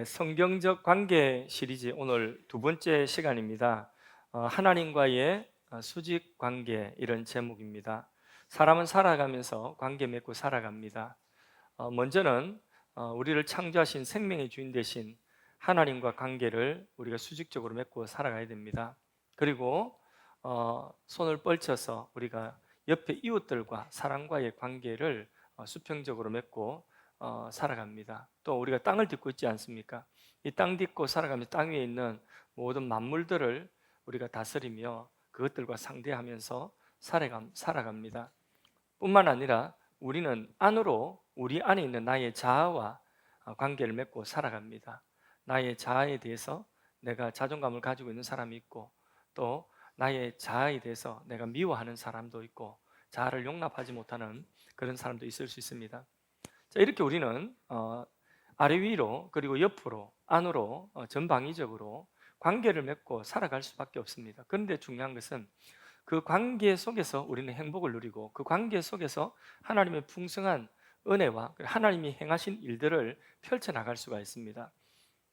성경적 관계 시리즈 오늘 두 번째 시간입니다. 하나님과의 수직 관계 이런 제목입니다. 사람은 살아가면서 관계 맺고 살아갑니다. 먼저는 우리를 창조하신 생명의 주인 되신 하나님과 관계를 우리가 수직적으로 맺고 살아가야 됩니다. 그리고 손을 뻗쳐서 우리가 옆에 이웃들과 사람과의 관계를 수평적으로 맺고 살아갑니다. 또 우리가 땅을 딛고 있지 않습니까? 이 땅 딛고 살아가면서 땅 위에 있는 모든 만물들을 우리가 다스리며 그것들과 상대하면서 살아갑니다. 뿐만 아니라 우리는 안으로 우리 안에 있는 나의 자아와 관계를 맺고 살아갑니다. 나의 자아에 대해서 내가 자존감을 가지고 있는 사람이 있고, 또 나의 자아에 대해서 내가 미워하는 사람도 있고, 자아를 용납하지 못하는 그런 사람도 있을 수 있습니다. 자, 이렇게 우리는 아래 위로 그리고 옆으로 안으로 전방위적으로 관계를 맺고 살아갈 수밖에 없습니다. 그런데 중요한 것은 그 관계 속에서 우리는 행복을 누리고, 그 관계 속에서 하나님의 풍성한 은혜와 하나님이 행하신 일들을 펼쳐나갈 수가 있습니다.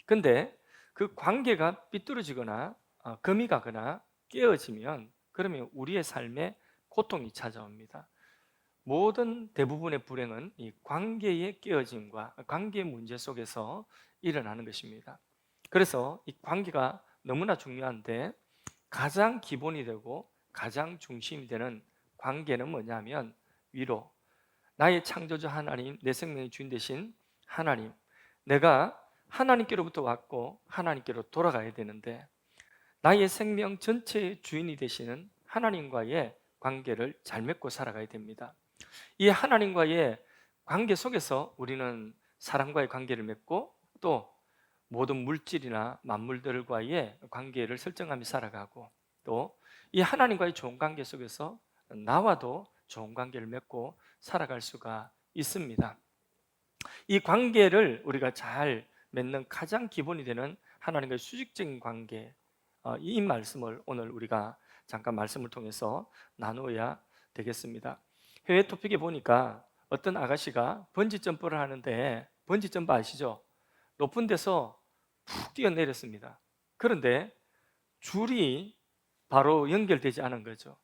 근데 그 관계가 삐뚤어지거나 금이 가거나 깨어지면, 그러면 우리의 삶에 고통이 찾아옵니다. 모든 대부분의 불행은 이 관계의 깨어짐과 관계의 문제 속에서 일어나는 것입니다. 그래서 이 관계가 너무나 중요한데, 가장 기본이 되고 가장 중심이 되는 관계는 뭐냐면 위로, 나의 창조주 하나님, 내 생명의 주인 되신 하나님, 내가 하나님께로부터 왔고 하나님께로 돌아가야 되는데, 나의 생명 전체의 주인이 되시는 하나님과의 관계를 잘 맺고 살아가야 됩니다. 이 하나님과의 관계 속에서 우리는 사람과의 관계를 맺고, 또 모든 물질이나 만물들과의 관계를 설정하며 살아가고, 또 이 하나님과의 좋은 관계 속에서 나와도 좋은 관계를 맺고 살아갈 수가 있습니다. 이 관계를 우리가 잘 맺는 가장 기본이 되는 하나님과의 수직적인 관계, 이 말씀을 오늘 우리가 잠깐 말씀을 통해서 나누어야 되겠습니다. 해외 토픽에 보니까 어떤 아가씨가 번지 점프를 하는데, 번지 점프 아시죠? 높은 데서 푹 뛰어내렸습니다. 그런데 줄이 바로 연결되지 않은 거죠.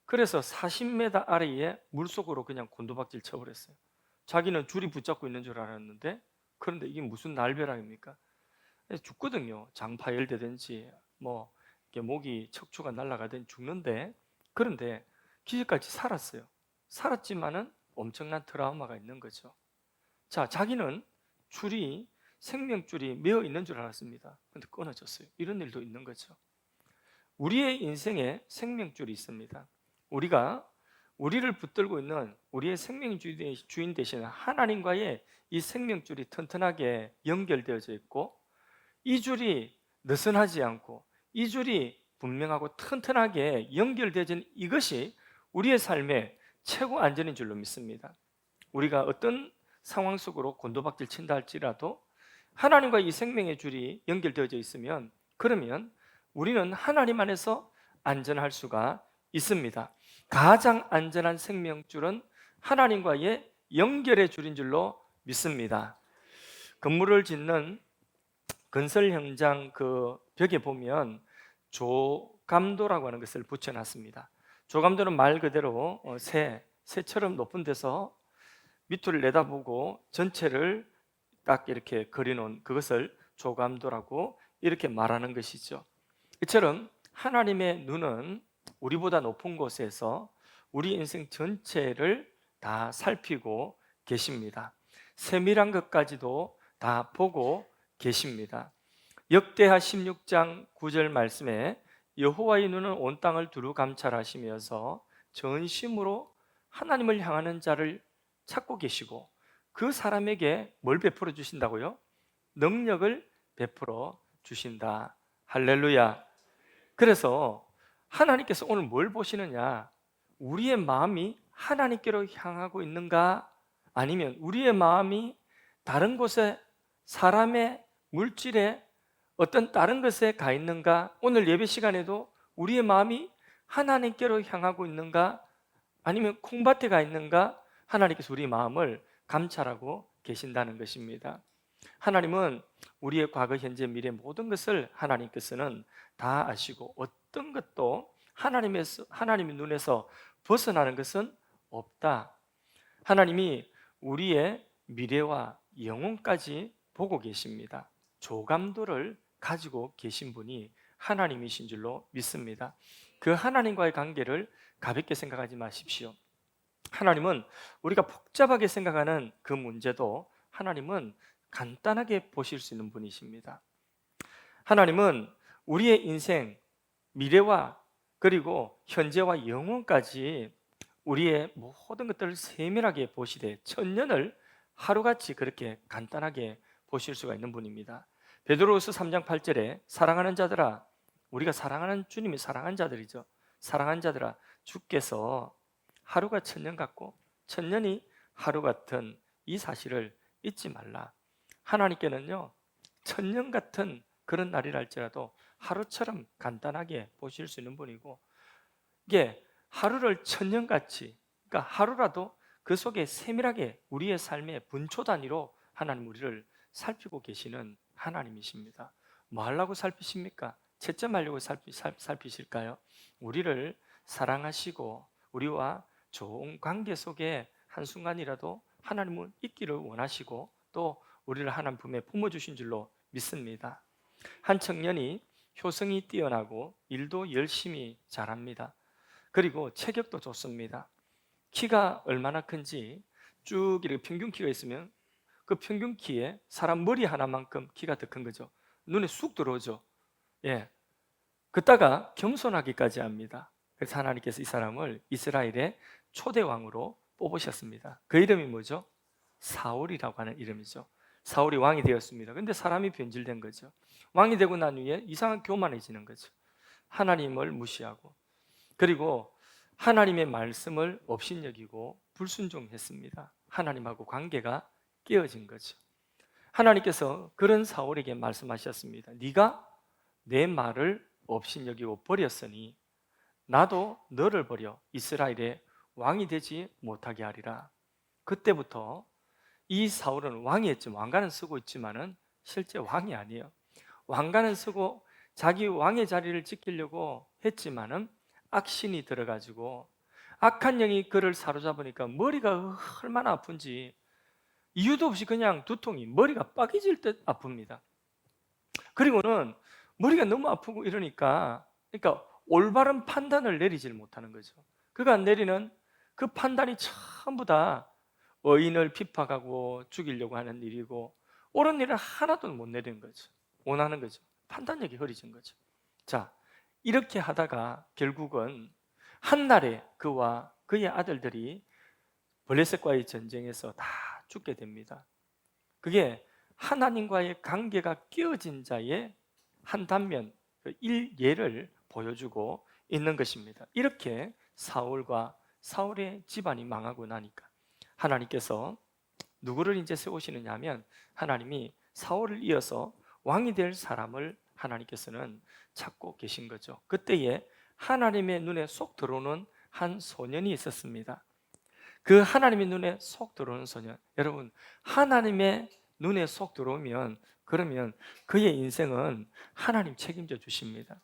그래서 40m 아래에 물속으로 그냥 곤두박질 쳐버렸어요. 자기는 줄이 붙잡고 있는 줄 알았는데, 그런데 이게 무슨 날벼락입니까? 죽거든요. 장 파열되든지 뭐 이렇게 목이 척추가 날아가든지 죽는데, 그런데 기적같이 살았어요. 살았지만은 엄청난 트라우마가 있는 거죠. 자, 자기는 줄이, 생명줄이 매어 있는 줄 알았습니다. 근데 끊어졌어요. 이런 일도 있는 거죠. 우리의 인생에 생명줄이 있습니다. 우리가 우리를 붙들고 있는 우리의 생명 주인 되시는 하나님과의 이 생명줄이 튼튼하게 연결되어져 있고, 이 줄이 느슨하지 않고 이 줄이 분명하고 튼튼하게 연결되어진 이것이 우리의 삶의 최고 안전인 줄로 믿습니다. 우리가 어떤 상황 속으로 곤도박질 친다 할지라도 하나님과 이 생명의 줄이 연결되어져 있으면, 그러면 우리는 하나님 안에서 안전할 수가 있습니다. 가장 안전한 생명줄은 하나님과의 연결의 줄인 줄로 믿습니다. 건물을 짓는 건설 현장 그 벽에 보면 조감도라고 하는 것을 붙여놨습니다. 조감도는 말 그대로 새처럼 높은 데서 밑을 내다보고 전체를 딱 이렇게 그려놓은 그것을 조감도라고 이렇게 말하는 것이죠. 이처럼 하나님의 눈은 우리보다 높은 곳에서 우리 인생 전체를 다 살피고 계십니다. 세밀한 것까지도 다 보고 계십니다. 역대하 16장 9절 말씀에 여호와의 눈은 온 땅을 두루 감찰하시면서 전심으로 하나님을 향하는 자를 찾고 계시고, 그 사람에게 뭘 베풀어 주신다고요? 능력을 베풀어 주신다. 할렐루야. 그래서 하나님께서 오늘 뭘 보시느냐? 우리의 마음이 하나님께로 향하고 있는가? 아니면 우리의 마음이 다른 곳에, 사람의, 물질에, 어떤 다른 것에 가 있는가? 오늘 예배 시간에도 우리의 마음이 하나님께로 향하고 있는가? 아니면 콩밭에 가 있는가? 하나님께서 우리 마음을 감찰하고 계신다는 것입니다. 하나님은 우리의 과거, 현재, 미래 모든 것을 하나님께서는 다 아시고 어떤 것도 하나님의 눈에서 벗어나는 것은 없다. 하나님이 우리의 미래와 영혼까지 보고 계십니다. 조감도를 가지고 계신 분이 하나님이신 줄로 믿습니다. 그 하나님과의 관계를 가볍게 생각하지 마십시오. 하나님은 우리가 복잡하게 생각하는 그 문제도 하나님은 간단하게 보실 수 있는 분이십니다. 하나님은 우리의 인생, 미래와 그리고 현재와 영혼까지 우리의 모든 것들을 세밀하게 보시되 천년을 하루같이 그렇게 간단하게 보실 수가 있는 분입니다. 베드로후서 3장 8절에 사랑하는 자들아, 우리가 사랑하는 주님이 사랑하는 자들이죠. 사랑하는 자들아, 주께서 하루가 천년 같고 천년이 하루 같은 이 사실을 잊지 말라. 하나님께는요, 천년 같은 그런 날이랄지라도 하루처럼 간단하게 보실 수 있는 분이고, 이게 하루를 천년같이, 그러니까 하루라도 그 속에 세밀하게 우리의 삶의 분초 단위로 하나님 우리를 살피고 계시는 하나님이십니다. 뭐 하려고 살피십니까? 채점하려고 살피실까요? 우리를 사랑하시고 우리와 좋은 관계 속에 한순간이라도 하나님을 있기를 원하시고 또 우리를 하나님 품에 품어주신 줄로 믿습니다. 한 청년이 효성이 뛰어나고 일도 열심히 잘합니다. 그리고 체격도 좋습니다. 키가 얼마나 큰지 쭉 이렇게 평균 키가 있으면 그 평균 키에 사람 머리 하나만큼 키가 더 큰 거죠. 눈에 쑥 들어오죠. 예. 그따가 겸손하기까지 합니다. 그래서 하나님께서 이 사람을 이스라엘의 초대 왕으로 뽑으셨습니다. 그 이름이 뭐죠? 사울이라고 하는 이름이죠. 사울이 왕이 되었습니다. 근데 사람이 변질된 거죠. 왕이 되고 난 후에 이상한 교만해지는 거죠. 하나님을 무시하고 그리고 하나님의 말씀을 업신여기고 불순종했습니다. 하나님하고 관계가 깨어진 거죠. 하나님께서 그런 사울에게 말씀하셨습니다. 네가 내 말을 업신여기고 버렸으니 나도 너를 버려 이스라엘의 왕이 되지 못하게 하리라. 그때부터 이 사울은 왕이었지만 왕관은 쓰고 있지만은 실제 왕이 아니에요. 왕관은 쓰고 자기 왕의 자리를 지키려고 했지만은 악신이 들어가지고 악한 영이 그를 사로잡으니까 머리가 얼마나 아픈지 이유도 없이 그냥 두통이 머리가 빠개질 듯 아픕니다. 그리고는 머리가 너무 아프고 이러니까 그러니까 올바른 판단을 내리질 못하는 거죠. 그가 내리는 그 판단이 전부 다 의인을 핍박하고 죽이려고 하는 일이고 옳은 일을 하나도 못 내리는 거죠. 원하는 거죠. 판단력이 흐려진 거죠. 자, 이렇게 하다가 결국은 한날에 그와 그의 아들들이 블레셋과의 전쟁에서 다 죽게 됩니다. 그게 하나님과의 관계가 깨어진 자의 한 단면, 일예를 보여주고 있는 것입니다. 이렇게 사울의 집안이 망하고 나니까 하나님께서 누구를 이제 세우시느냐 하면 하나님이 사울을 이어서 왕이 될 사람을 하나님께서는 찾고 계신 거죠. 그때에 하나님의 눈에 쏙 들어오는 한 소년이 있었습니다. 그 하나님의 눈에 쏙 들어오는 소년, 여러분 하나님의 눈에 쏙 들어오면 그러면 그의 인생은 하나님 책임져 주십니다.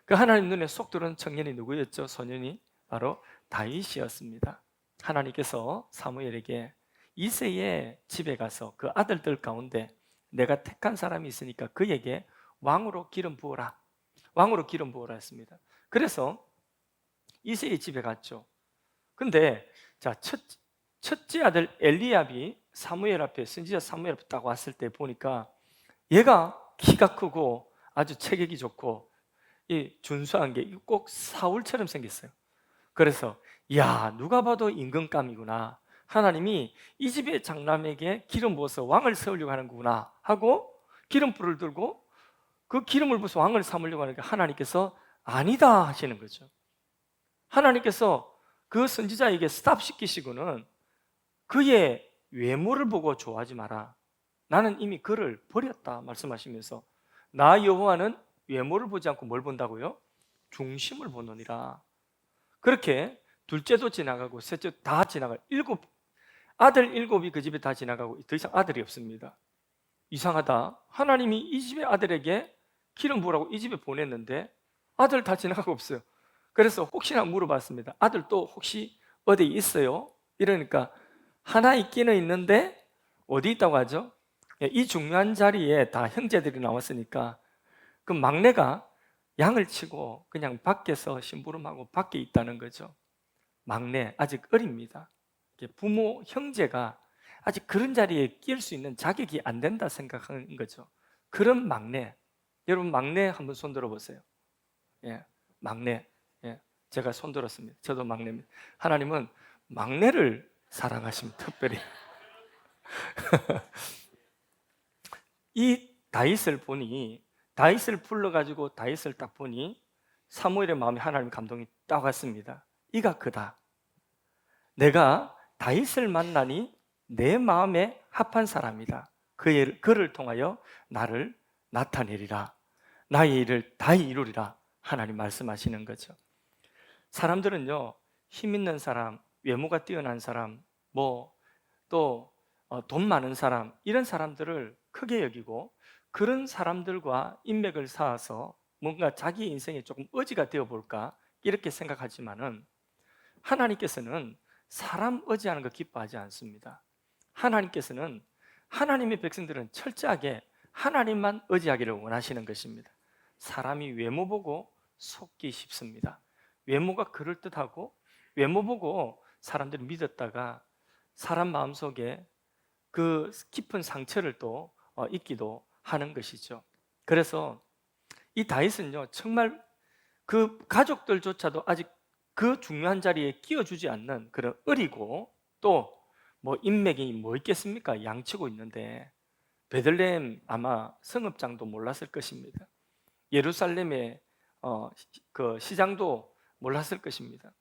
그 하나님 눈에 쏙 들어오는 청년이 누구였죠? 소년이 바로 다윗이었습니다. 하나님께서 사무엘에게 이새의 집에 가서 그 아들들 가운데 내가 택한 사람이 있으니까 그에게 왕으로 기름 부어라. 왕으로 기름 부어라 했습니다. 그래서 이새의 집에 갔죠. 근데 자, 첫째 아들 엘리압이 사무엘 앞에 선지자 사무엘 앞에 딱 왔을 때 보니까 얘가 키가 크고 아주 체격이 좋고 이 준수한 게 꼭 사울처럼 생겼어요. 그래서 야, 누가 봐도 임금감이구나. 하나님이 이 집의 장남에게 기름 부어서 왕을 세우려고 하는 거구나 하고 기름불을 들고 그 기름을 부어서 왕을 삼으려고 하니까 하나님께서 아니다 하시는 거죠. 하나님께서 그 선지자에게 스탑시키시고는 그의 외모를 보고 좋아하지 마라. 나는 이미 그를 버렸다 말씀하시면서 나 여호와는 외모를 보지 않고 뭘 본다고요? 중심을 보느니라. 그렇게 둘째도 지나가고 셋째 다 지나가 아들 7이 그 집에 다 지나가고 더 이상 아들이 없습니다. 이상하다. 하나님이 이 집의 아들에게 기름 부으라고 이 집에 보냈는데 아들 다 지나가고 없어요. 그래서 혹시나 물어봤습니다. 아들 또 혹시 어디 있어요? 이러니까 하나 있기는 있는데 어디 있다고 하죠? 이 중요한 자리에 다 형제들이 나왔으니까 그 막내가 양을 치고 그냥 밖에서 심부름하고 밖에 있다는 거죠. 막내, 아직 어립니다. 부모, 형제가 아직 그런 자리에 끼일 수 있는 자격이 안 된다 생각하는 거죠. 그런 막내, 여러분 막내 한번 손 들어보세요. 예, 막내. 예, 제가 손 들었습니다. 저도 막내입니다. 하나님은 막내를 사랑하십니다. 특별히. 이 다윗을 불러가지고 다윗을 딱 보니 사무엘의 마음에 하나님 감동이 딱 왔습니다. 이가 그다. 내가 다윗을 만나니 내 마음에 합한 사람이다. 그를 통하여 나를 나타내리라. 나의 일을 다 이루리라. 하나님 말씀하시는 거죠. 사람들은요, 힘 있는 사람, 외모가 뛰어난 사람, 또 돈 많은 사람, 이런 사람들을 크게 여기고 그런 사람들과 인맥을 쌓아서 뭔가 자기 인생에 조금 의지가 되어 볼까 이렇게 생각하지만은 하나님께서는 사람 의지하는 거 기뻐하지 않습니다. 하나님께서는 하나님의 백성들은 철저하게 하나님만 의지하기를 원하시는 것입니다. 사람이 외모 보고 속기 쉽습니다. 외모가 그럴듯하고 외모 보고 사람들이 믿었다가 사람 마음속에 그 깊은 상처를 또 입기도 하는 것이죠. 그래서 이 다윗은요, 정말 그 가족들조차도 아직 그 중요한 자리에 끼워주지 않는 그런 어리고 또 인맥이 뭐 있겠습니까? 양치고 있는데 베들레헴 아마 성읍장도 몰랐을 것입니다. 예루살렘의 그 시장도 몰랐을 것입니다.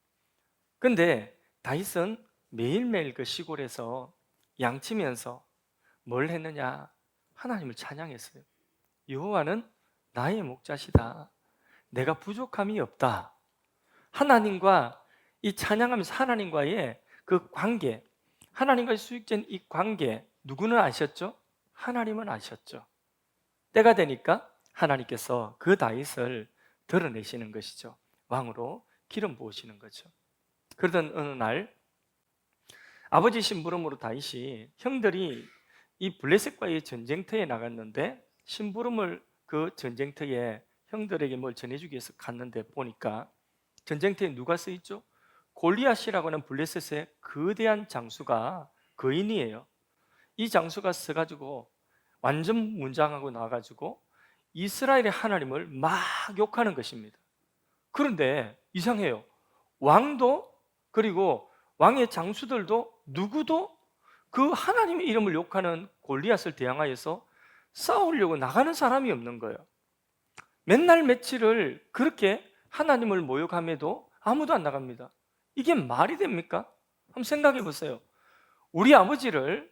근데 다윗은 매일매일 그 시골에서 양치면서 뭘 했느냐? 하나님을 찬양했어요. 여호와는 나의 목자시다. 내가 부족함이 없다. 하나님과 이 찬양하면서 하나님과의 그 관계, 하나님과의 수익된 이 관계, 누구는 아셨죠? 하나님은 아셨죠. 때가 되니까 하나님께서 그 다윗을 드러내시는 것이죠. 왕으로 기름 부으시는 거죠. 그러던 어느 날 아버지 심부름으로 다윗이 형들이 이 블레셋과의 전쟁터에 나갔는데 심부름을 그 전쟁터에 형들에게 뭘 전해주기 위해서 갔는데 보니까 전쟁터에 누가 써 있죠? 골리앗이라고 하는 블레셋의 거대한 장수가 거인이에요. 이 장수가 써가지고 완전 문장하고 나와가지고 이스라엘의 하나님을 막 욕하는 것입니다. 그런데 이상해요. 왕도 그리고 왕의 장수들도 누구도 그 하나님의 이름을 욕하는 골리앗을 대항하여서 싸우려고 나가는 사람이 없는 거예요. 맨날 며칠을 그렇게 하나님을 모욕함에도 아무도 안 나갑니다. 이게 말이 됩니까? 한번 생각해 보세요. 우리 아버지가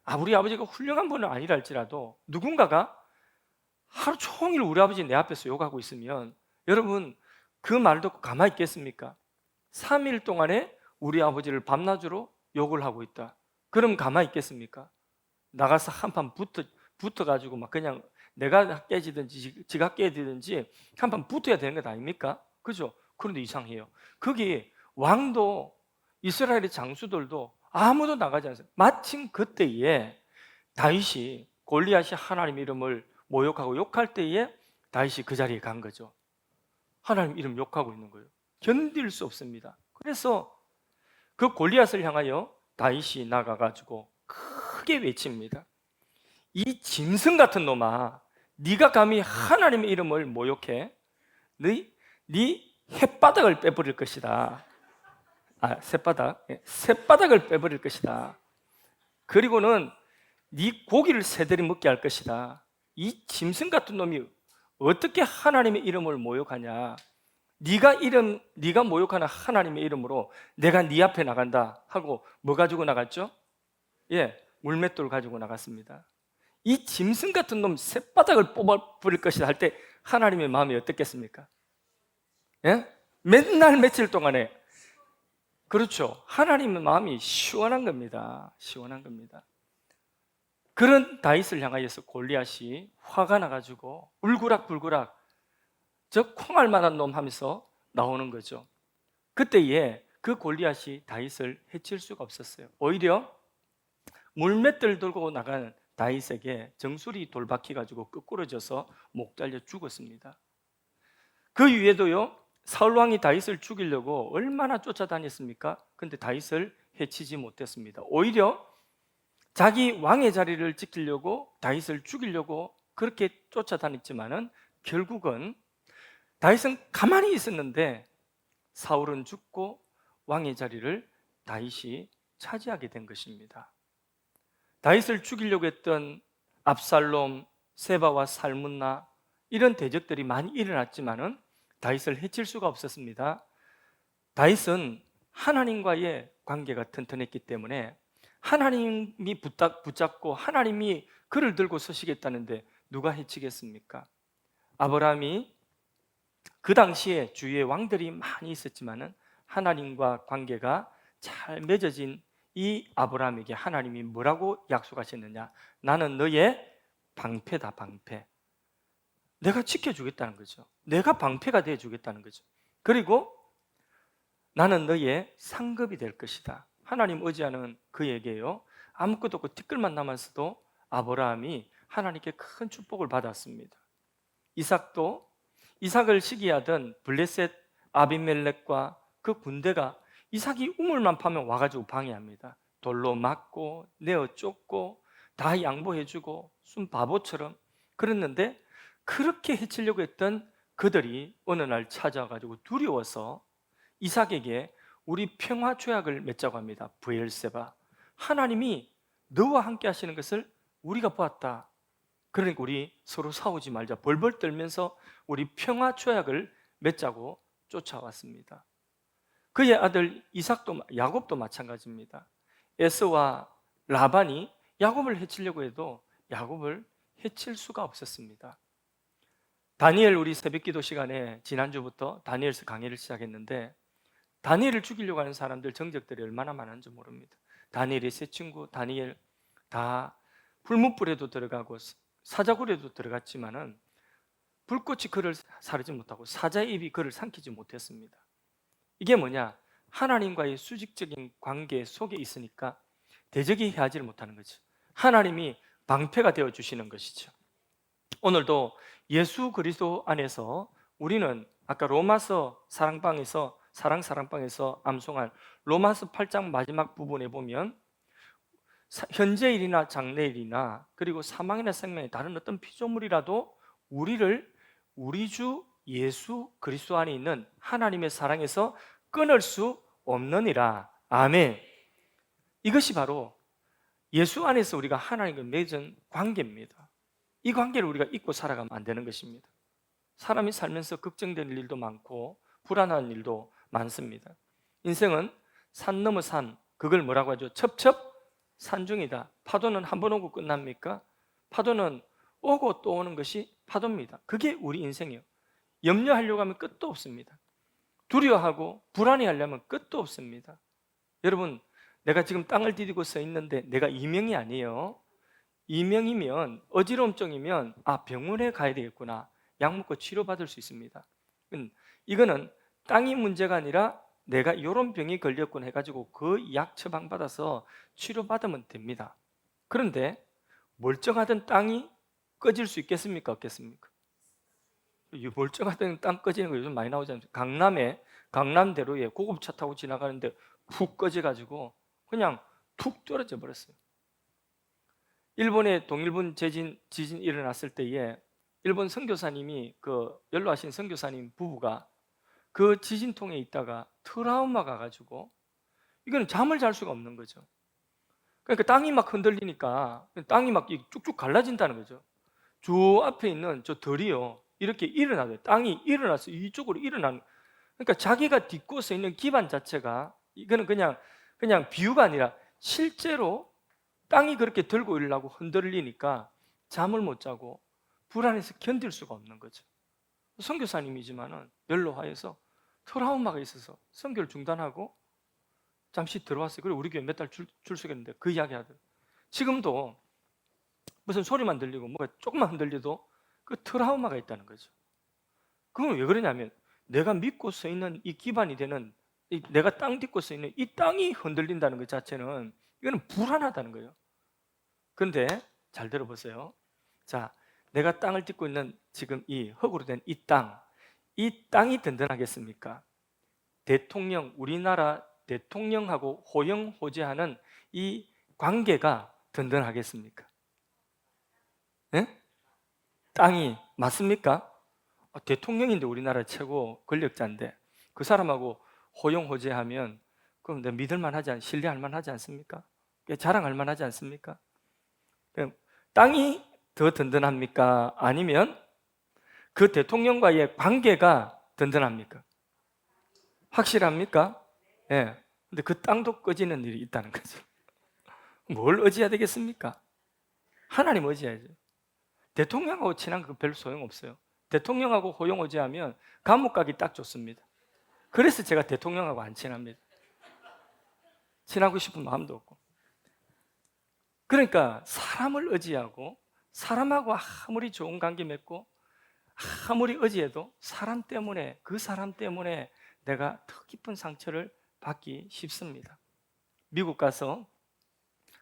훌륭한 분은 아니라 할지라도 누군가가 하루 종일 우리 아버지 내 앞에서 욕하고 있으면 여러분 그 말 듣고 가만히 있겠습니까? 3일 동안에 우리 아버지를 밤낮으로 욕을 하고 있다. 그럼 가만히 있겠습니까? 나가서 한판 붙어가지고 막 그냥 내가 깨지든지 지가 깨지든지 한판 붙어야 되는 것 아닙니까? 그죠? 그런데 이상해요. 거기 왕도 이스라엘의 장수들도 아무도 나가지 않았어요. 마침 그때에 다윗이 골리앗이 하나님 이름을 모욕하고 욕할 때에 다윗이 그 자리에 간 거죠. 하나님 이름 욕하고 있는 거예요. 견딜 수 없습니다. 그래서 그 골리앗을 향하여 다윗이 나가가지고 크게 외칩니다. 이 짐승 같은 놈아, 네가 감히 하나님의 이름을 모욕해? 네 햇바닥을 빼버릴 것이다. 쇳바닥을 빼버릴 것이다. 그리고는 네 고기를 새들이 먹게 할 것이다. 이 짐승 같은 놈이 어떻게 하나님의 이름을 모욕하냐? 네가 모욕하는 하나님의 이름으로 내가 네 앞에 나간다 하고 뭐 가지고 나갔죠? 물맷돌 가지고 나갔습니다. 이 짐승 같은 놈 쇳바닥을 뽑아버릴 것이다 할 때 하나님의 마음이 어떻겠습니까? 맨날 며칠 동안에 그렇죠. 하나님의 마음이 시원한 겁니다. 시원한 겁니다. 그런 다윗을 향하여서 골리앗이 화가 나가지고 울그락불그락 저 콩알 만한 놈 하면서 나오는 거죠. 그때에 그 골리앗이 다윗을 해칠 수가 없었어요. 오히려 물맷들 들고 나간 다윗에게 정수리 돌박혀 가지고 끄꾸러져서 목 잘려 죽었습니다. 그 위에도요, 사울 왕이 다윗을 죽이려고 얼마나 쫓아다녔습니까? 근데 다윗을 해치지 못했습니다. 오히려 자기 왕의 자리를 지키려고 다윗을 죽이려고 그렇게 쫓아다녔지만은 결국은 다윗은 가만히 있었는데 사울은 죽고 왕의 자리를 다윗이 차지하게 된 것입니다. 다윗을 죽이려고 했던 압살롬, 세바와 살문나 이런 대적들이 많이 일어났지만은 다윗을 해칠 수가 없었습니다. 다윗은 하나님과의 관계가 튼튼했기 때문에 하나님이 붙잡고 하나님이 그를 들고 서시겠다는데 누가 해치겠습니까? 아브라함이 그 당시에 주위에 왕들이 많이 있었지만은 하나님과 관계가 잘 맺어진 이 아브라함에게 하나님이 뭐라고 약속하셨느냐? 나는 너의 방패다, 방패. 내가 지켜주겠다는 거죠. 내가 방패가 되어주겠다는 거죠. 그리고 나는 너의 상급이 될 것이다. 하나님 의지하는 그에게요, 아무것도 없고 티끌만 남았어도 아브라함이 하나님께 큰 축복을 받았습니다. 이삭을 시기하던 블레셋 아비멜렉과 그 군대가 이삭이 우물만 파면 와가지고 방해합니다. 돌로 맞고 내어 쫓고 다 양보해주고 순 바보처럼 그랬는데, 그렇게 해치려고 했던 그들이 어느 날 찾아와가지고 두려워서 이삭에게 우리 평화 조약을 맺자고 합니다. 브엘세바, 하나님이 너와 함께 하시는 것을 우리가 보았다. 그러니까 우리 서로 싸우지 말자, 벌벌 떨면서 우리 평화 조약을 맺자고 쫓아왔습니다. 그의 아들 야곱도 마찬가지입니다. 에서와 라반이 야곱을 해치려고 해도 야곱을 해칠 수가 없었습니다. 다니엘, 우리 새벽기도 시간에 지난주부터 다니엘서 강의를 시작했는데, 다니엘을 죽이려고 하는 사람들 정적들이 얼마나 많은지 모릅니다. 다니엘의 세 친구 다니엘 다 불뭇불에도 들어가고 사자굴에도 들어갔지만은 불꽃이 그를 사르지 못하고 사자의 입이 그를 삼키지 못했습니다. 이게 뭐냐? 하나님과의 수직적인 관계 속에 있으니까 대적이 해하지를 못하는 거죠. 하나님이 방패가 되어 주시는 것이죠. 오늘도 예수 그리스도 안에서 우리는 아까 로마서 사랑방에서 암송한 로마서 8장 마지막 부분에 보면 현재 일이나 장래일이나 그리고 사망이나 생명의 다른 어떤 피조물이라도 우리를 우리 주 예수 그리스도 안에 있는 하나님의 사랑에서 끊을 수 없느니라. 아멘. 이것이 바로 예수 안에서 우리가 하나님과 맺은 관계입니다. 이 관계를 우리가 잊고 살아가면 안 되는 것입니다. 사람이 살면서 걱정되는 일도 많고 불안한 일도 많습니다. 인생은 산 넘어 산, 그걸 뭐라고 하죠? 첩첩산중이다. 파도는 한 번 오고 끝납니까? 파도는 오고 또 오는 것이 파도입니다. 그게 우리 인생이에요. 염려하려고 하면 끝도 없습니다. 두려워하고 불안해하려면 끝도 없습니다. 여러분, 내가 지금 땅을 디디고 서 있는데 내가 이명이 아니에요. 이명이면, 어지러움증이면 병원에 가야 되겠구나, 약 먹고 치료받을 수 있습니다. 이거는 땅이 문제가 아니라 내가 이런 병이 걸렸군 해가지고 그 약 처방받아서 치료받으면 됩니다. 그런데 멀쩡하던 땅이 꺼질 수 있겠습니까? 없겠습니까? 멀쩡하던 땅 꺼지는 거 요즘 많이 나오잖아요. 강남대로에 고급차 타고 지나가는데 푹 꺼져가지고 그냥 툭 떨어져 버렸어요. 일본의 동일본 지진 일어났을 때에 일본 선교사님이, 연로하신 선교사님 부부가 그 지진통에 있다가 트라우마가 가지고 이거는 잠을 잘 수가 없는 거죠. 그러니까 땅이 막 흔들리니까 땅이 막 쭉쭉 갈라진다는 거죠. 저 앞에 있는 저 덜이요, 이렇게 일어나요. 땅이 일어나서 이쪽으로 일어나는. 그러니까 자기가 딛고 서 있는 기반 자체가, 이거는 그냥 비유가 아니라 실제로 땅이 그렇게 들고 일어나고 흔들리니까 잠을 못 자고 불안해서 견딜 수가 없는 거죠. 선교사님이지만은 연로하여서 트라우마가 있어서 선교를 중단하고 잠시 들어왔어요. 그리고 우리 교회 몇 달 출석했는데 그 이야기 하더라고요. 지금도 무슨 소리만 들리고 뭐가 조금만 흔들려도 그 트라우마가 있다는 거죠. 그건 왜 그러냐면 내가 믿고 서 있는 이 기반이 되는 내가 땅 딛고 서 있는 이 땅이 흔들린다는 것 자체는 이거는 불안하다는 거예요. 그런데 잘 들어보세요. 자, 내가 땅을 딛고 있는 지금 이 흙으로 된 이 땅이 든든하겠습니까? 우리나라 대통령하고 호영호재하는 이 관계가 든든하겠습니까? 네? 땅이 맞습니까? 대통령인데 우리나라 최고 권력자인데 그 사람하고 호용호재하면 그럼 내가 믿을만 하지 신뢰할 만하지 않습니까? 자랑할 만하지 않습니까? 그럼 땅이 더 든든합니까? 아니면 그 대통령과의 관계가 든든합니까? 확실합니까? 예. 네. 근데 그 땅도 꺼지는 일이 있다는 거죠. 뭘 의지해야 되겠습니까? 하나님 의지해야죠. 대통령하고 친한 거 별로 소용없어요. 대통령하고 호용호재하면 감옥 가기 딱 좋습니다. 그래서 제가 대통령하고 안 친합니다. 친하고 싶은 마음도 없고. 그러니까 사람을 의지하고 사람하고 아무리 좋은 관계 맺고 아무리 의지해도 그 사람 때문에 내가 더 깊은 상처를 받기 쉽습니다. 미국 가서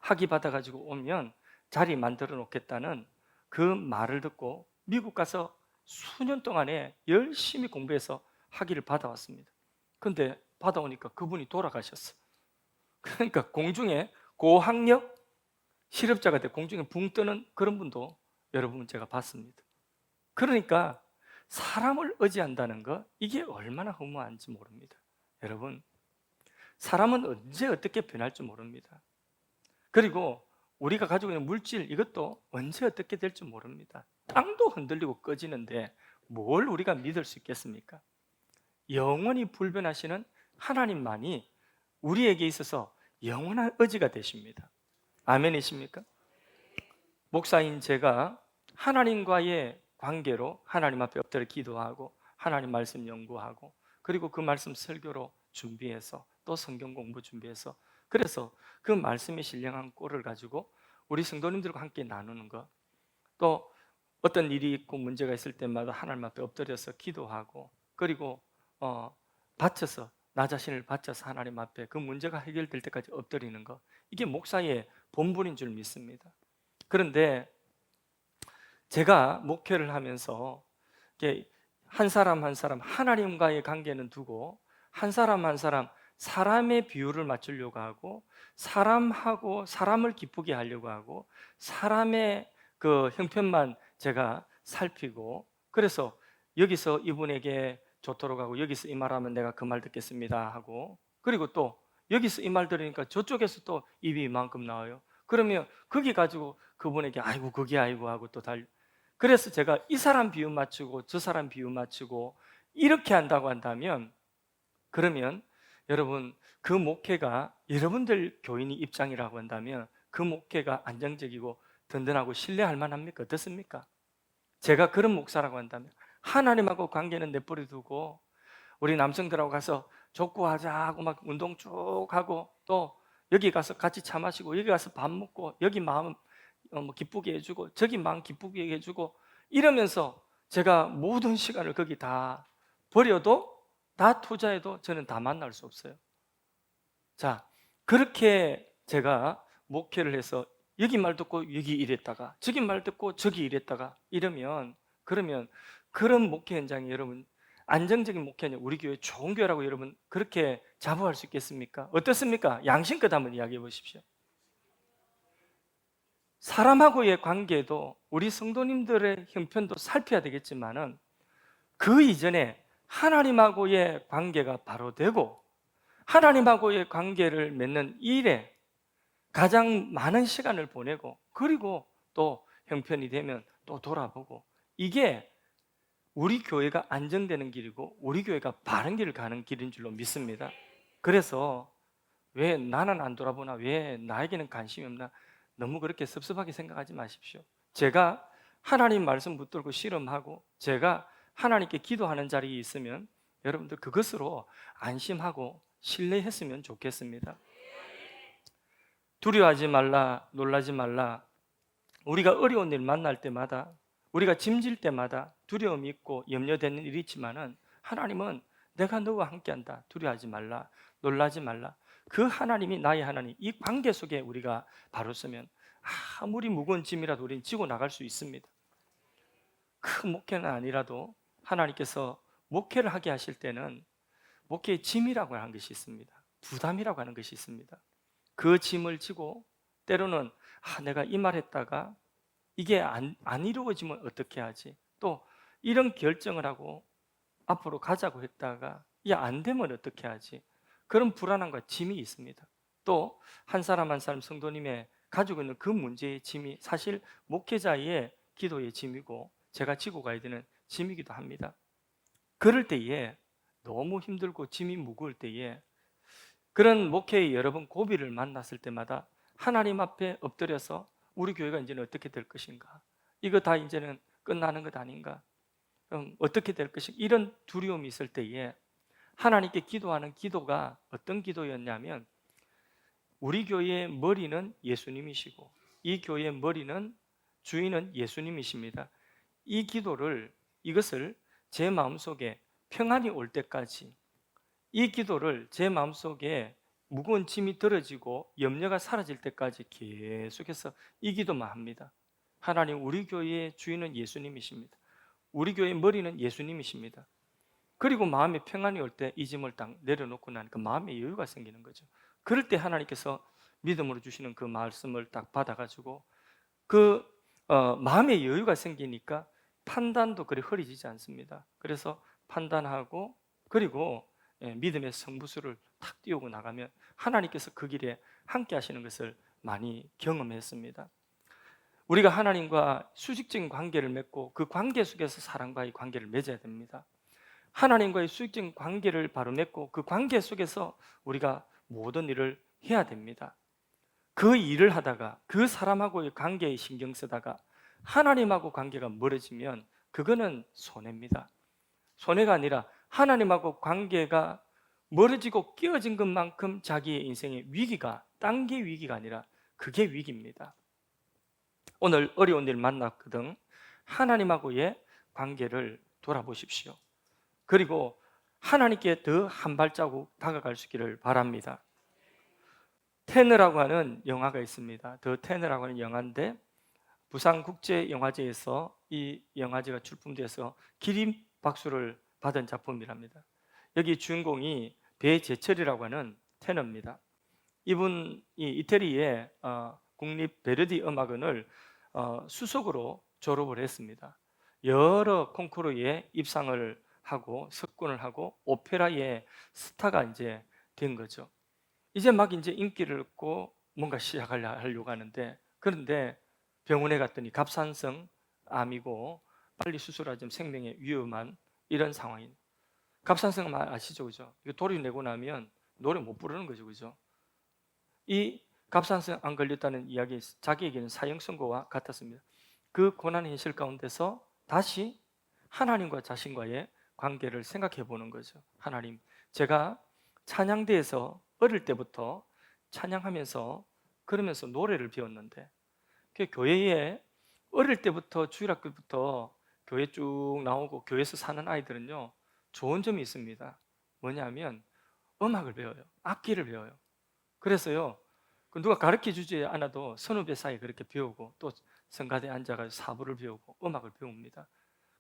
학위 받아가지고 오면 자리 만들어 놓겠다는 그 말을 듣고 미국 가서 수년 동안에 열심히 공부해서 학위를 받아왔습니다. 근데 받아오니까 그분이 돌아가셨어. 그러니까 공중에 고학력 실업자가 돼 공중에 붕 뜨는 그런 분도 여러분 제가 봤습니다. 그러니까 사람을 의지한다는 거 이게 얼마나 허무한지 모릅니다. 여러분, 사람은 언제 어떻게 변할지 모릅니다. 그리고 우리가 가지고 있는 물질 이것도 언제 어떻게 될지 모릅니다. 땅도 흔들리고 꺼지는데 뭘 우리가 믿을 수 있겠습니까? 영원히 불변하시는 하나님만이 우리에게 있어서 영원한 의지가 되십니다. 아멘이십니까? 목사인 제가 하나님과의 관계로 하나님 앞에 엎드려 기도하고 하나님 말씀 연구하고 그리고 그 말씀 설교로 준비해서 또 성경 공부 준비해서 그래서 그 말씀에 신령한 꼴을 가지고 우리 성도님들과 함께 나누는 것, 또 어떤 일이 있고 문제가 있을 때마다 하나님 앞에 엎드려서 기도하고 그리고 바쳐서 나 자신을 바쳐서 하나님 앞에 그 문제가 해결될 때까지 엎드리는 것, 이게 목사의 본분인 줄 믿습니다. 그런데 제가 목회를 하면서 한 사람 한 사람 하나님과의 관계는 두고 한 사람 한 사람 사람의 비율을 맞추려고 하고 사람하고 사람을 기쁘게 하려고 하고 사람의 그 형편만 제가 살피고 그래서 여기서 이분에게 좋도록 하고 여기서 이 말하면 내가 그 말 듣겠습니다 하고 그리고 또 여기서 이 말 들으니까 저쪽에서 또 입이 이만큼 나와요. 그러면 거기 가지고 그분에게 아이고 그게 아이고 하고 또 그래서 제가 이 사람 비유 맞추고 저 사람 비유 맞추고 이렇게 한다고 한다면 그러면 여러분 그 목회가 여러분들 교인이 입장이라고 한다면 그 목회가 안정적이고 든든하고 신뢰할 만합니까? 어떻습니까? 제가 그런 목사라고 한다면 하나님하고 관계는 내버려 두고 우리 남성들하고 가서 족구하자 하고 막 운동 쭉 하고 또 여기 가서 같이 차 마시고 여기 가서 밥 먹고 여기 마음 뭐 기쁘게 해주고 저기 마음 기쁘게 해주고 이러면서 제가 모든 시간을 거기 다 버려도 다 투자해도 저는 다 만날 수 없어요. 자, 그렇게 제가 목회를 해서 여기 말 듣고 여기 이랬다가 저기 말 듣고 저기 이랬다가 이러면 그러면 그런 목회 현장이 여러분 안정적인 목회 현장 우리 교회 좋은 교회라고 여러분 그렇게 자부할 수 있겠습니까? 어떻습니까? 양심껏 한번 이야기해 보십시오. 사람하고의 관계도 우리 성도님들의 형편도 살펴야 되겠지만은 그 이전에 하나님하고의 관계가 바로 되고 하나님하고의 관계를 맺는 일에 가장 많은 시간을 보내고 그리고 또 형편이 되면 또 돌아보고 이게 우리 교회가 안정되는 길이고 우리 교회가 바른 길을 가는 길인 줄로 믿습니다. 그래서 왜 나는 안 돌아보나 왜 나에게는 관심이 없나 너무 그렇게 섭섭하게 생각하지 마십시오. 제가 하나님 말씀 붙들고 실험하고 제가 하나님께 기도하는 자리에 있으면 여러분들 그것으로 안심하고 신뢰했으면 좋겠습니다. 두려워하지 말라, 놀라지 말라. 우리가 어려운 일 만날 때마다, 우리가 짐질 때마다 두려움이 있고 염려되는 일이 있지만은 하나님은 내가 너와 함께한다, 두려워하지 말라, 놀라지 말라. 그 하나님이 나의 하나님. 이 관계 속에 우리가 바로 서면 아무리 무거운 짐이라도 우리는 지고 나갈 수 있습니다. 큰 목회는 아니라도 하나님께서 목회를 하게 하실 때는 목회의 짐이라고 하는 것이 있습니다. 부담이라고 하는 것이 있습니다. 그 짐을 지고 때로는 내가 이 말 했다가 이게 안 이루어지면 어떻게 하지? 또 이런 결정을 하고 앞으로 가자고 했다가 이게 안 되면 어떻게 하지? 그런 불안함과 짐이 있습니다. 또 한 사람 한 사람 성도님의 가지고 있는 그 문제의 짐이 사실 목회자의 기도의 짐이고 제가 지고 가야 되는 짐이기도 합니다. 그럴 때에 너무 힘들고 짐이 무거울 때에 그런 목회의 여러분 고비를 만났을 때마다 하나님 앞에 엎드려서 우리 교회가 이제는 어떻게 될 것인가? 이거 다 이제는 끝나는 것 아닌가? 그럼 어떻게 될 것인가? 이런 두려움이 있을 때에 하나님께 기도하는 기도가 어떤 기도였냐면 우리 교회의 머리는 예수님이시고 이 교회의 머리는 주인은 예수님이십니다. 이 기도를 이것을 제 마음속에 평안이 올 때까지 이 기도를 제 마음속에 무거운 짐이 떨어지고 염려가 사라질 때까지 계속해서 이 기도만 합니다. 하나님, 우리 교회의 주인은 예수님이십니다. 우리 교회의 머리는 예수님이십니다. 그리고 마음에 평안이 올 때 이 짐을 딱 내려놓고 나니까 마음에 여유가 생기는 거죠. 그럴 때 하나님께서 믿음으로 주시는 그 말씀을 딱 받아가지고 그 마음에 여유가 생기니까 판단도 그리 흐려지지 않습니다. 그래서 판단하고 그리고 믿음의 성부수를 탁 띄우고 나가면 하나님께서 그 길에 함께 하시는 것을 많이 경험했습니다. 우리가 하나님과 수직적인 관계를 맺고 그 관계 속에서 사람과의 관계를 맺어야 됩니다. 하나님과의 수직적인 관계를 바로 맺고 그 관계 속에서 우리가 모든 일을 해야 됩니다. 그 일을 하다가 그 사람하고의 관계에 신경 쓰다가 하나님하고 관계가 멀어지면 그거는 손해입니다. 손해가 아니라 하나님하고 관계가 멀어지고 끼어진 것만큼 자기의 인생의 위기가 딴 게 위기가 아니라 그게 위기입니다. 오늘 어려운 일 만났거든 하나님하고의 관계를 돌아보십시오. 그리고 하나님께 더 한 발자국 다가갈 수 있기를 바랍니다. 테너라고 하는 영화가 있습니다. 더 테너라고 하는 영화인데 부산국제영화제에서 이 영화제가 출품돼서 기립박수를 받은 작품이랍니다. 여기 주인공이 배재철이라고 하는 테너입니다. 이분이 이태리의 국립 베르디 음악원을 수석으로 졸업을 했습니다. 여러 콩쿠르에 입상을 하고 석권을 하고 오페라의 스타가 이제 된 거죠. 이제 막 이제 인기를 얻고 뭔가 시작하려고 하는데 그런데 병원에 갔더니 갑상선 암이고 빨리 수술하자면 생명에 위험한 이런 상황인. 갑상선 아시죠, 그죠? 이거 도려내고 나면 노래 못 부르는 거죠, 그죠? 이 갑상선 안 걸렸다는 이야기 자기에게는 사형 선고와 같았습니다. 그 고난 현실 가운데서 다시 하나님과 자신과의 관계를 생각해 보는 거죠. 하나님, 제가 찬양대에서 어릴 때부터 찬양하면서 그러면서 노래를 배웠는데 그 교회에 어릴 때부터 주일학교부터 교회 쭉 나오고 교회에서 사는 아이들은요 좋은 점이 있습니다. 뭐냐면 음악을 배워요. 악기를 배워요. 그래서요 그 누가 가르쳐 주지 않아도 선후배 사이에 그렇게 배우고 또 성가대에 앉아가지고 사부를 배우고 음악을 배웁니다.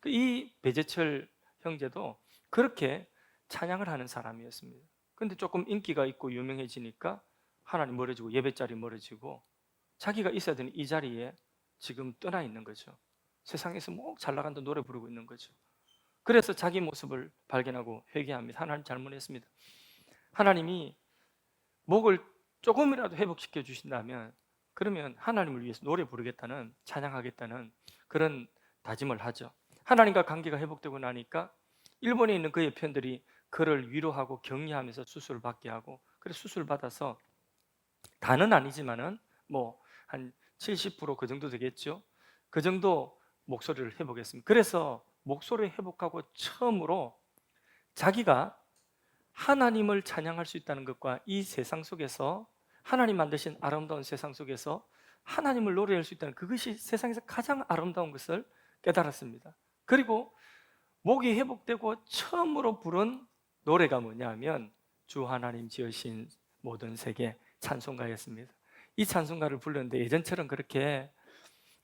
이 배재철 형제도 그렇게 찬양을 하는 사람이었습니다. 근데 조금 인기가 있고 유명해지니까 하나님 멀어지고 예배 자리 멀어지고 자기가 있어야 되는 이 자리에 지금 떠나 있는 거죠. 세상에서 뭐 잘 나간다 노래 부르고 있는 거죠. 그래서 자기 모습을 발견하고 회개합니다. 하나님 잘못했습니다. 하나님이 목을 조금이라도 회복시켜 주신다면 그러면 하나님을 위해서 노래 부르겠다는 찬양하겠다는 그런 다짐을 하죠. 하나님과 관계가 회복되고 나니까 일본에 있는 그의 편들이 그를 위로하고 격려하면서 수술을 받게 하고 그래서 수술 받아서 다는 아니지만은 뭐 한 70% 그 정도 되겠죠. 그 정도 목소리를 회복했습니다. 그래서 목소리를 회복하고 처음으로 자기가 하나님을 찬양할 수 있다는 것과 이 세상 속에서 하나님 만드신 아름다운 세상 속에서 하나님을 노래할 수 있다는 그것이 세상에서 가장 아름다운 것을 깨달았습니다. 그리고 목이 회복되고 처음으로 부른 노래가 뭐냐면 주 하나님 지으신 모든 세계 찬송가였습니다. 이 찬송가를 불렀는데 예전처럼 그렇게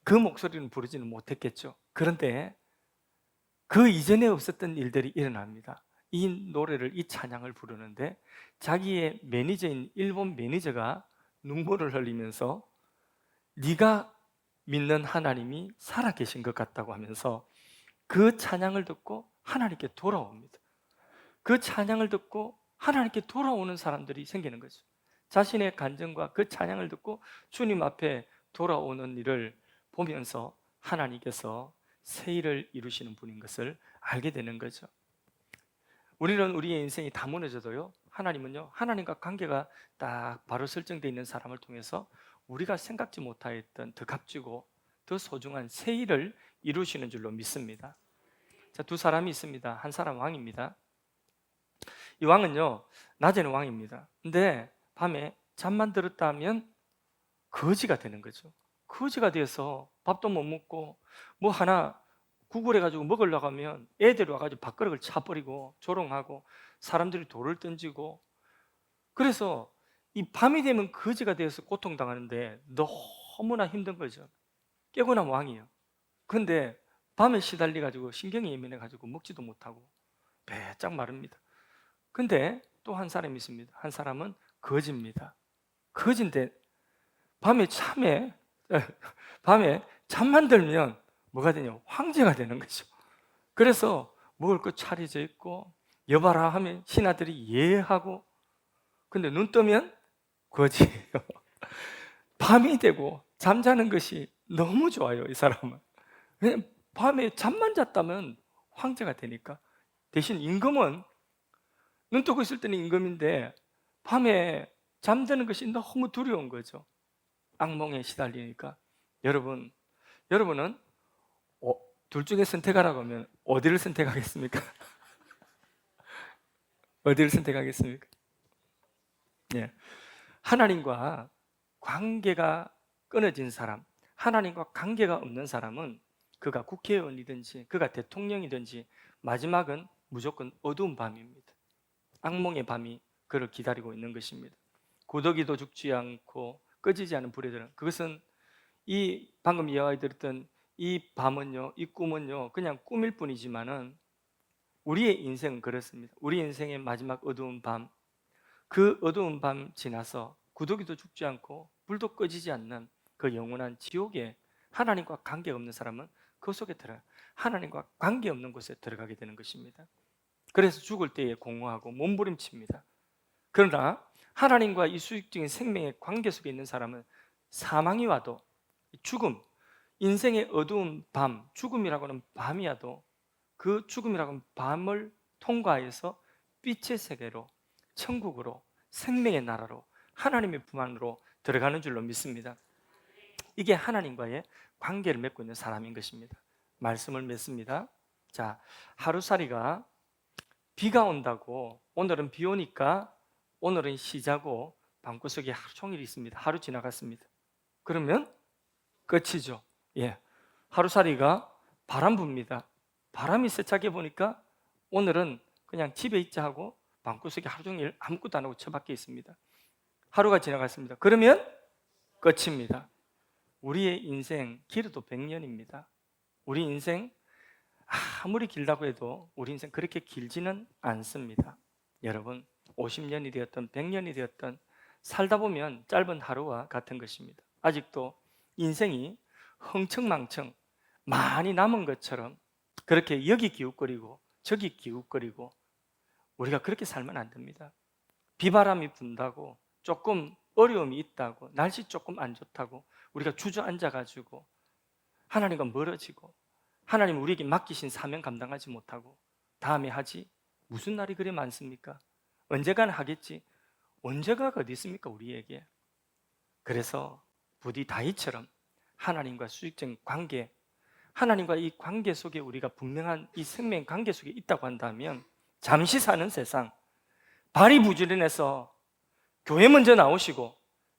그 목소리는 부르지는 못했겠죠. 그런데 그 이전에 없었던 일들이 일어납니다. 이 노래를, 이 찬양을 부르는데 자기의 매니저인 일본 매니저가 눈물을 흘리면서 네가 믿는 하나님이 살아계신 것 같다고 하면서 그 찬양을 듣고 하나님께 돌아옵니다. 그 찬양을 듣고 하나님께 돌아오는 사람들이 생기는 거죠. 자신의 간증과 그 찬양을 듣고 주님 앞에 돌아오는 일을 보면서 하나님께서 새 일을 이루시는 분인 것을 알게 되는 거죠. 우리는 우리의 인생이 다 무너져도요, 하나님은요, 하나님과 관계가 딱 바로 설정되어 있는 사람을 통해서 우리가 생각지 못하였던 더 값지고 더 소중한 새 일을 이루시는 줄로 믿습니다. 자, 두 사람이 있습니다. 한 사람 왕입니다. 이 왕은요, 낮에는 왕입니다. 근데 밤에 잠만 들었다 하면 거지가 되는 거죠. 거지가 돼서 밥도 못 먹고 뭐 하나 구글해가지고 먹으려고 하면 애들이 와가지고 밥그릇을 차버리고 조롱하고 사람들이 돌을 던지고, 그래서 이 밤이 되면 거지가 되어서 고통당하는데 너무나 힘든 거죠. 깨고난 왕이에요. 근데 밤에 시달려가지고 신경이 예민해가지고 먹지도 못하고 배짝 마릅니다. 근데 또 한 사람이 있습니다. 한 사람은 거지입니다. 거지인데 밤에 잠만 들면 뭐가 되냐? 황제가 되는 거죠. 그래서 먹을 거 차려져 있고 여봐라 하면 신하들이 예하고, 근데 눈 뜨면 거지예요. 밤이 되고 잠자는 것이 너무 좋아요, 이 사람은. 그냥 밤에 잠만 잤다면 황제가 되니까. 대신 임금은 눈 뜨고 있을 때는 임금인데 밤에 잠드는 것이 너무 두려운 거죠. 악몽에 시달리니까. 여러분은 둘 중에 선택하라고 하면 어디를 선택하겠습니까? 어디를 선택하겠습니까? 예. 하나님과 관계가 끊어진 사람, 하나님과 관계가 없는 사람은 그가 국회의원이든지 그가 대통령이든지 마지막은 무조건 어두운 밤입니다. 악몽의 밤이 그를 기다리고 있는 것입니다. 고더기도 죽지 않고 꺼지지 않은 불에 들은, 그것은 이 방금 이야기 들었던 이 밤은요, 이 꿈은요, 그냥 꿈일 뿐이지만은 우리의 인생은 그렇습니다. 우리 인생의 마지막 어두운 밤, 그 어두운 밤 지나서 구더기도 죽지 않고 불도 꺼지지 않는 그 영원한 지옥에 하나님과 관계가 없는 사람은 그 속에 들어요. 하나님과 관계없는 곳에 들어가게 되는 것입니다. 그래서 죽을 때에 공허하고 몸부림칩니다. 그러나 하나님과 이 수직적인 생명의 관계 속에 있는 사람은 사망이 와도, 죽음, 인생의 어두운 밤, 죽음이라고는 밤이 와도 그 죽음이라고는 밤을 통과해서 빛의 세계로, 천국으로, 생명의 나라로, 하나님의 품 안으로 들어가는 줄로 믿습니다. 이게 하나님과의 관계를 맺고 있는 사람인 것입니다. 말씀을 맺습니다. 자, 하루살이가 비가 온다고, 오늘은 비 오니까 오늘은 쉬자고 방구석에 하루 종일 있습니다. 하루 지나갔습니다. 그러면 끝이죠. 예, 하루살이가 바람 붑니다. 바람이 세차게 보니까 오늘은 그냥 집에 있자 하고 방구석에 하루 종일 아무것도 안 하고 처박혀 있습니다. 하루가 지나갔습니다. 그러면 끝입니다. 우리의 인생 길어도 100년입니다. 우리 인생 아무리 길다고 해도 우리 인생 그렇게 길지는 않습니다. 여러분, 50년이 되었던 100년이 되었던 살다 보면 짧은 하루와 같은 것입니다. 아직도 인생이 흥청망청 많이 남은 것처럼 그렇게 여기 기웃거리고 저기 기웃거리고 우리가 그렇게 살면 안 됩니다. 비바람이 분다고, 조금 어려움이 있다고, 날씨 조금 안 좋다고 우리가 주저앉아가지고 하나님과 멀어지고 하나님 우리에게 맡기신 사명 감당하지 못하고 다음에 하지, 무슨 날이 그리 많습니까? 언젠가는 하겠지. 언제가 어디 있습니까 우리에게? 그래서 부디 다윗처럼 하나님과 수직적인 관계, 하나님과 이 관계 속에 우리가 분명한 이 생명 관계 속에 있다고 한다면 잠시 사는 세상, 발이 부지런해서 교회 먼저 나오시고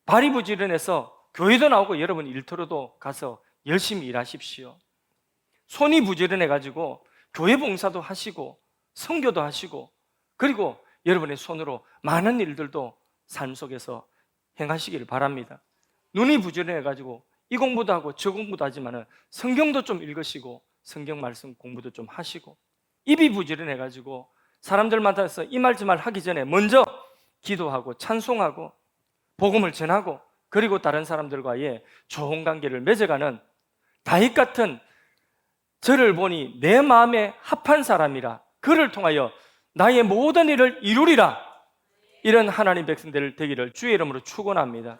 발이 부지런해서 교회도 나오고 여러분 일터로도 가서 열심히 일하십시오. 손이 부지런해 가지고 교회 봉사도 하시고 선교도 하시고, 그리고 여러분의 손으로 많은 일들도 삶 속에서 행하시기를 바랍니다. 눈이 부지런해 가지고 이 공부도 하고 저 공부도 하지만은 성경도 좀 읽으시고 성경 말씀 공부도 좀 하시고, 입이 부지런해 가지고 사람들 만나서 이 말 저 말 하기 전에 먼저 기도하고 찬송하고 복음을 전하고, 그리고 다른 사람들과의 좋은 관계를 맺어가는 다윗 같은 저를 보니 내 마음에 합한 사람이라 그를 통하여 나의 모든 일을 이루리라, 이런 하나님 백성들 되기를 주의 이름으로 축원합니다.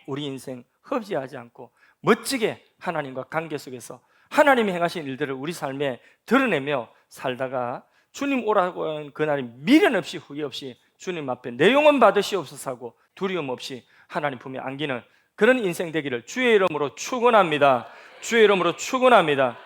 우리 인생 흡지하지 않고 멋지게 하나님과 관계 속에서 하나님이 행하신 일들을 우리 삶에 드러내며 살다가 주님 오라고 하는 그날이 미련 없이 후회 없이 주님 앞에 내 영혼 받으시옵소서 하고 두려움 없이 하나님 품에 안기는 그런 인생 되기를 주의 이름으로 축원합니다. 주의 이름으로 축원합니다.